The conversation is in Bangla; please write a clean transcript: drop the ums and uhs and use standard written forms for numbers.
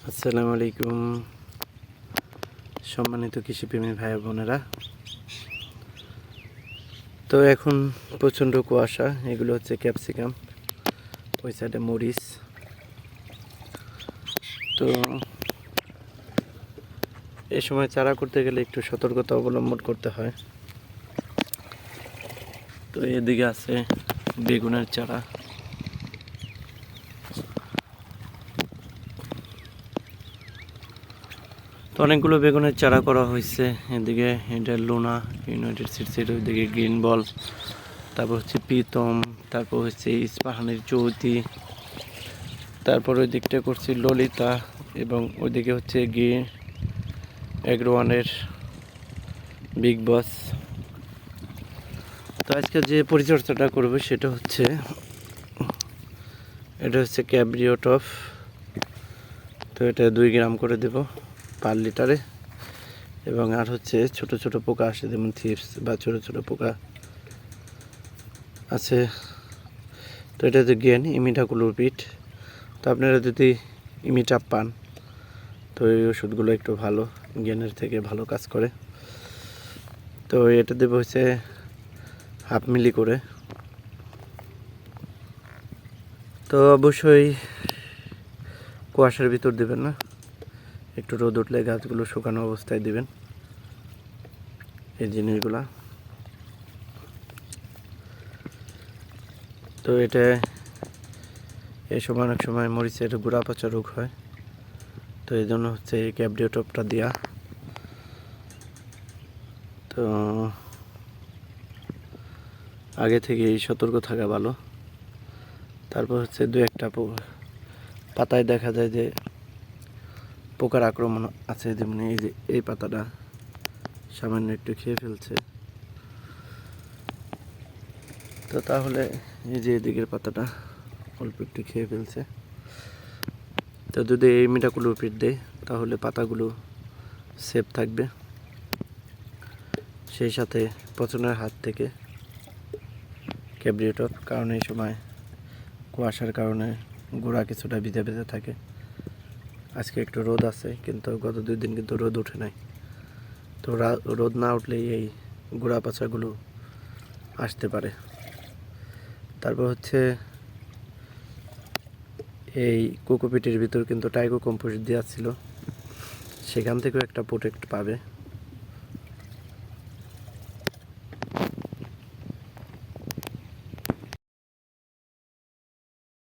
আসসালামু আলাইকুম সম্মানিত কৃষিপ্রেমী ভাই বোনেরা। তো এখন প্রচণ্ড কুয়াশা, এগুলো হচ্ছে ক্যাপসিকাম, ওই সাইডে মরিচ। তো এই সময় চারা করতে গেলে একটু সতর্কতা অবলম্বন করতে হয়। তো এদিকে আছে বেগুনের চারা। তো অনেকগুলো বেগুনের চারা করা হয়েছে। এদিকে এটা লুনা ইউনাইটেড সিডসের, ওইদিকে গ্রিন বল, তারপর হচ্ছে প্রীতম, তারপর হচ্ছে ইস্পাহানের চৌতি, তারপর ওই দিকটা করছি ললিতা, এবং ওইদিকে হচ্ছে গিয়ে এগ্রোয়ানের বিগ বস। তো আজকে যে পরিচর্যাটা করবো সেটা হচ্ছে, এটা হচ্ছে ক্যাব্রিও টপ। তো এটা 2 গ্রাম করে দেব পার লিটারে। এবং আর হচ্ছে ছোট ছোট পোকা আসে, যেমন থিপস বা ছোট ছোট পোকা আছে। তো এটা হচ্ছে গেন ইমিডাক্লোপিড। তো আপনারা যদি ইমিটাপ পান তো এই ওষুধগুলো একটু ভালো, গেনের থেকে ভালো কাজ করে। তো এটা দেবো হচ্ছে 1/2 মিলি করে। তো অবশ্যই কুয়াশার ভিতর দেবেন না, একটু রোদ উঠলে গাছগুলো শুকানো অবস্থায় দিবেন এই জিনিসগুলা। তো এটা এই সময় অনেক সময় মরিচের গুঁড়া পচা রোগ হয়, তো এই জন্য হচ্ছে এই ক্যাব্রিও টপটা দেওয়া। তো আগে থেকেই সতর্ক থাকা ভালো। তারপর হচ্ছে 2-1টা পাতায় দেখা যায় যে পোকার আক্রমণ আছে, যেমন এই যে এই পাতাটা সামান্য একটু খেয়ে ফেলছে। তো তাহলে এই যে এদিকের পাতাটা অল্প একটু খেয়ে ফেলছে। তো যদি এই ইমিডাক্লোপিড দেয় তাহলে পাতাগুলো সেফ থাকবে, সেই সাথে পচনের হাত থেকে ক্যাব্রিও টপ। কারণ এই সময় কুয়াশার কারণে গোড়া কিছুটা ভিজে ভিজে থাকে। আজকে একটু রোদ আছে, কিন্তু গত 2 দিন কিন্তু রোদ ওঠে নাই। তো রোদ না উঠলেই এই গোড়া পচাগুলো আসতে পারে। তারপর হচ্ছে এই কোকোপিটের ভিতর কিন্তু টাইকো কম্পোস্ট দেওয়া ছিল, সেখান থেকেও একটা প্রোটেক্ট পাবে।